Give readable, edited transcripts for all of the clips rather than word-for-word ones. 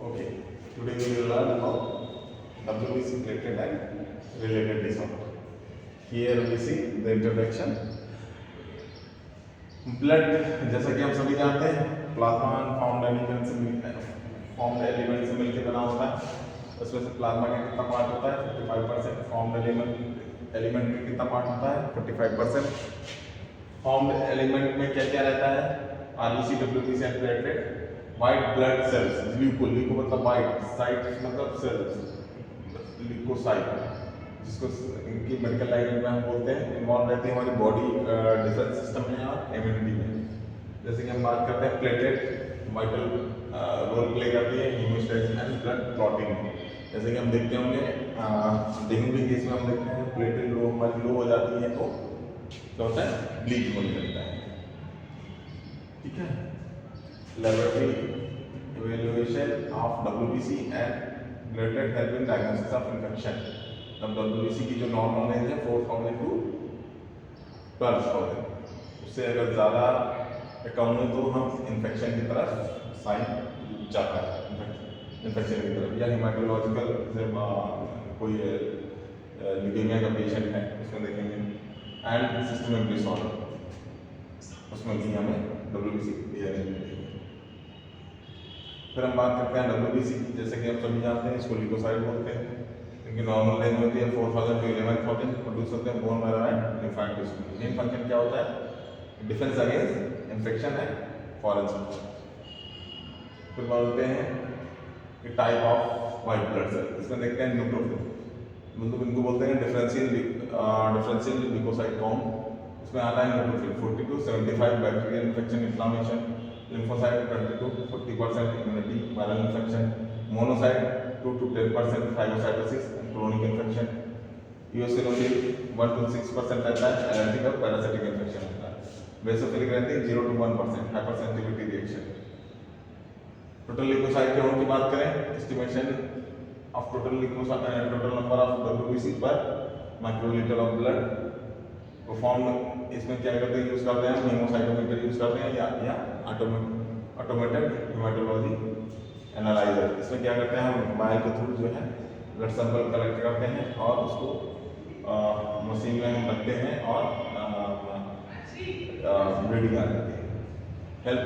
Okay, today we will learn about WBC related and related disorder. Here we see the introduction. Blood, जैसा कि हम सभी जानते हैं, प्लाज्मा फाउंड एलिमेंट से मिलकर बना होता है। उसमें से प्लाज्मा का कितना पार्ट होता है 55%, फाउंड एलिमेंट का कितना पार्ट होता है 45%। फाउंड एलिमेंट में क्या क्या रहता है, RBC, WBC and platelet, white blood cells, leuco मतलब व्हाइट, साइट मतलब सेल्स, ल्यूकोसाइट, जिसको इनकी मेडिकल लैंग्वेज में हम बोलते हैं, इन्वॉल्व रहते हैं हमारी बॉडी डिफेंस सिस्टम में और इम्यूनिटी में। जैसे कि हम बात करते हैं प्लेटलेट वाइटल रोल प्ले करती है हीमोस्टैसिस एंड ब्लड क्लॉटिंग में। जैसे कि हम देखते होंगे डेंगू के केस में हम देखते हैं प्लेटलेट लो हमारी लो हो जाती है तो क्या होता है, ब्लीच होने लगता है। ठीक है, laboratory evaluation of WBC and bloodlet help in diagnosis of infection. तब WBC की जो नॉर्मल रेंज है 4000 to 12000, उससे अगर ज़्यादा कम है तो हम इन्फेक्शन की तरफ साइन जाता है, इन्फेक्शन की तरफ। या हेमाटोलॉजिकल कोई ल्यूकेमिया का पेशेंट है उसमें देखेंगे, एंड सिस्टमिक डिसऑर्डर उसमें भी हमें WBC की रेंज मिलेगी। फिर हम बात करते हैं WBC की। जैसे कि आप सभी जानते हैं इसको ल्यूकोसाइट बोलते हैं। इनकी नॉर्मल रेंज होती है 4000 to 11000, प्रोड्यूस होते हैं bone marrow and lymphatic tissue. Main function क्या होता है, defence against infection and foreign substance. फिर बोलते हैं कि type of white blood cell, इसमें देखते हैं न्यूट्रोफिल, मतलब इनको बोलते हैं डिफरेंशियल ल्यूकोसाइट काउंट। इसमें आता है neutrophil 40 to 75, bacterial infection, inflammation, lymphocyte 20 to 40% immunity, viral infection, monocyte 2 to 10% phagocytosis and chronic infection, eosinophil 1 to 6% रहता है, allergic और parasitic infection होता है, basophilic रहती है 0 to 1%, hypersensitivity reaction। Total leucocyte count की बात करें, estimation of total number of WBC पर माइक्रोलीटर ऑफ ब्लड परफॉर्म। इसमें क्या करते हैं, यूज करते हैं हीमोसाइटोमीटर यूज करते हैं या ऑटोमेटेड हेमाटोलॉजी एनालाइजर। इसमें क्या करते हैं, हम मोबाइल के थ्रू जो है ब्लड सैंपल कलेक्ट करते हैं और उसको मशीन में हम रखते हैं और रीडिंग आ जाती है। Help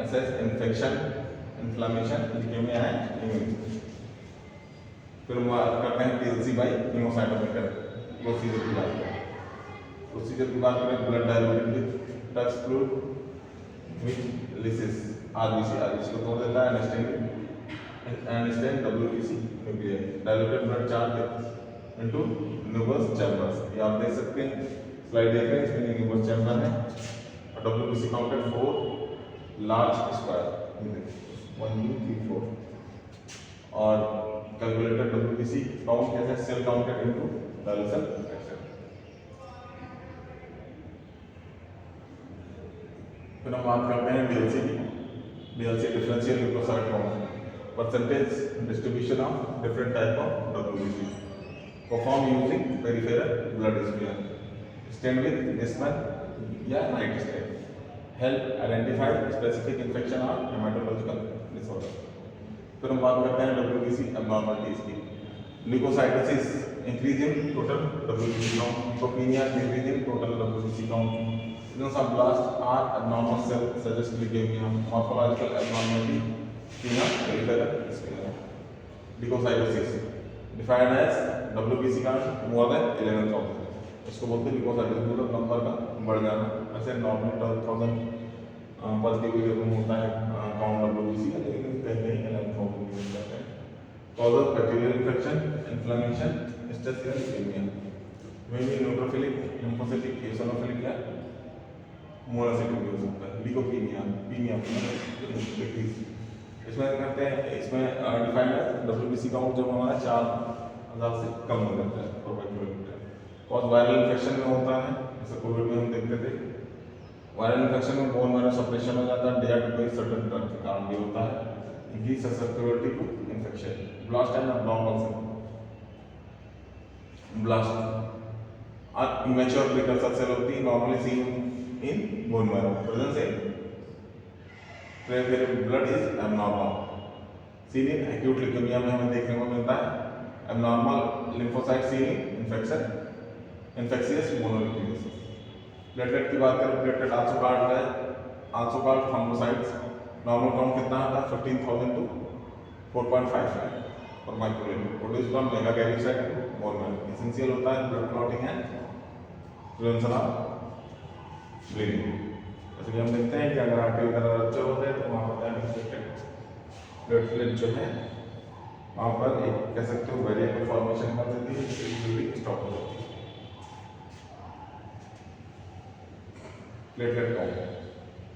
assess infection, inflammation, leukaemia and immunity. फिर हम बात करते हैं PLC बाई हीमोसाइटोमीटर प्रोसीजर की बात करें। प्रोसीजर की बात करें, blood diluted with touch fluid which lysis RBC को तोड़ देता है, and WBC nuclear diluted blood charge into न्यूबस chambers. ये आप देख सकते हैं, स्लाइड देख रहे हैं, इसमें न्यूबस चैम्बर है और WBC काउंटेड 4 लार्ज स्क्वायर 1 2 3 4, और कैलकुलेटेड WBC काउंट कैसे, cell counted into dilution fraction. फिर हम बात करते हैं DLC की। DLC differential leucocyte count, percentage distribution of different type of WBC, perform using peripheral blood smear, stain with निस्मल या Wright stain, help identify specific infection और हेमाटोलॉजिकल डिसऑर्डर। फिर हम बात करते हैं WBC एबनॉर्मलिटीज की। Leucocytosis increase in total WBC count, leucopenia decrease in total WBC count, of blast are abnormal cell suggest leukemia, morphological abnormality in a peripheral smear, leukocytosis defined as WBC का more than 11,000, इसको बोलते हैं leukocytosis, मतलब number का बढ़ जाना। ऐसे normal 12,000 positive urine होता है काउंट WBC का, लेकिन कहीं 11,000 यूज करते हैं। Cause of bacterial infection, inflammation, stress या ल्यूकेमिया, में भी न्यूट्रोफिलिक, लिम्फोसाइटिक, एओसिनोफिलिक या मोनोसाइटिक भी हो सकता है। ल्यूकोपीनिया इसमें करते हैं, इसमें डिफाइंड है WBC काउंट जब हमारा 4000 से कम हो जाता है पर किलोमीटर। कॉज वायरल इन्फेक्शन में होता है, जैसे कोविड में हम देखते थे, वायरल इन्फेक्शन में बोन मैरो सप्रेशन हो जाता है, डेट कोई सर्टेन ड्रग के कारण भी होता है, increase susceptibility to infection. Blast and abnormal blast और इमेच्योर प्रीकर्सर सेल होती है, normally seen in bone marrow, presence in peripheral blood is abnormal, seen in acute leukaemia में हमें देखने को मिलता है। Abnormal lymphocyte seen in infection, infectious mononucleosis. Platelet की बात करें, platelet also called thrombocytes. Normal count कितना आता है 15,000 to 4.5 lakh per microlitre. Produce from megakaryocyte bone marrow. Essential होता है blood clotting and prevention of bleeding. जैसे कि हम देखते हैं कि अगर आर्टरी वगैरह रप्चर होते हैं तो वहाँ पर प्लेटलेट जो है वहाँ पर एक कह सकते हो वेरिएबल फॉर्मेशन कर देती है, ब्लीडिंग स्टॉप हो जाती है। Platelet count,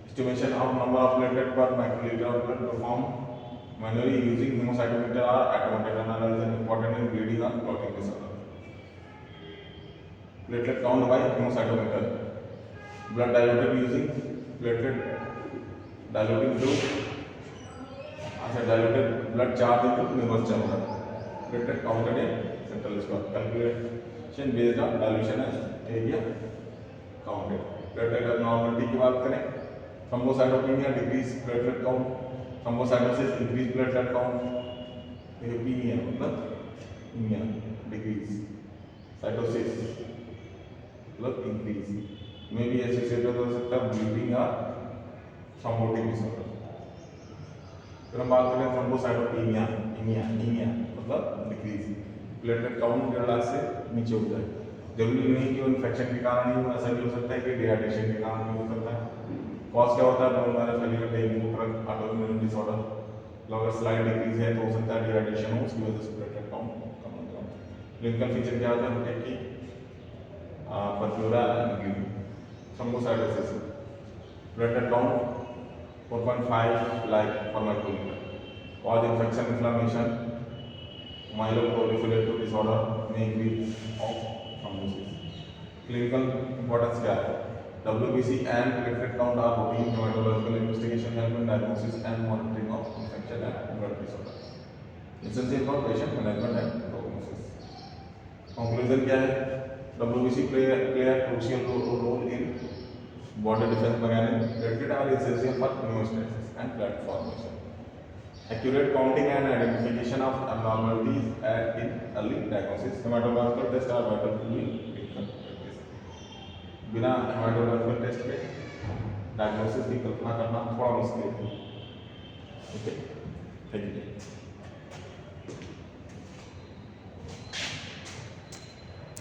estimation of number of platelet per microliter of blood performed manually using hemocytometer or automated analyzer important in bleeding or clotting disorder. Platelet count by hemocytometer. Blood diluted using platelet diluting fluid. Diluted blood charged into nervous chamber. Platelet counted in central square. Calculation based on dilution and area counted. Platelet abnormality की बात करें, thrombocytopenia decrease platelet count, thrombocytosis increase platelet count, penia मतलब penia decrease, cytosis मतलब increase में भी associated हो सकता है ब्लीडिंग या थ्रोम्बोटिक डिसऑर्डर। फिर हम बात करें थ्रोम्बोसाइटोपेनिया, ईमिया मतलब डिक्रीज, प्लेटलेट काउंट 1.5 लाख से नीचे हो जाए। जरूरी नहीं कि वो इन्फेक्शन के कारण ही हो, ऐसा भी हो सकता है कि डिहाइड्रेशन के कारण भी हो सकता है। कॉज क्या होता है, bone marrow failure, dengue, autoimmune disorder. अगर स्लाइड डिक्रीज है तो हो सकता है डिहाइड्रेशन हो, उसकी वजह से प्लेटलेट काउंट कम हो जाए। क्लिनिकल फीचर क्या होता है कि purpura and thrombocytosis, platelet count 4.5 lakh per microlitre. Cause infection, inflammation, myeloproliferative disorder में increase of thrombosis. Clinical importance क्या है, WBC and platelet count are routine hematological investigation help in diagnosis and monitoring of infection and blood disorders. Essential for patient management and prognosis. Conclusion क्या है, WBC play a crucial role in body defense mechanism. Platelet are essential for hemostasis and blood formation. Accurate counting and identification of abnormalities in early diagnosis. Hematological tests are vital to बिना haematological test के diagnosis की कल्पना करना थोड़ा मुश्किल है। Okay, thank you.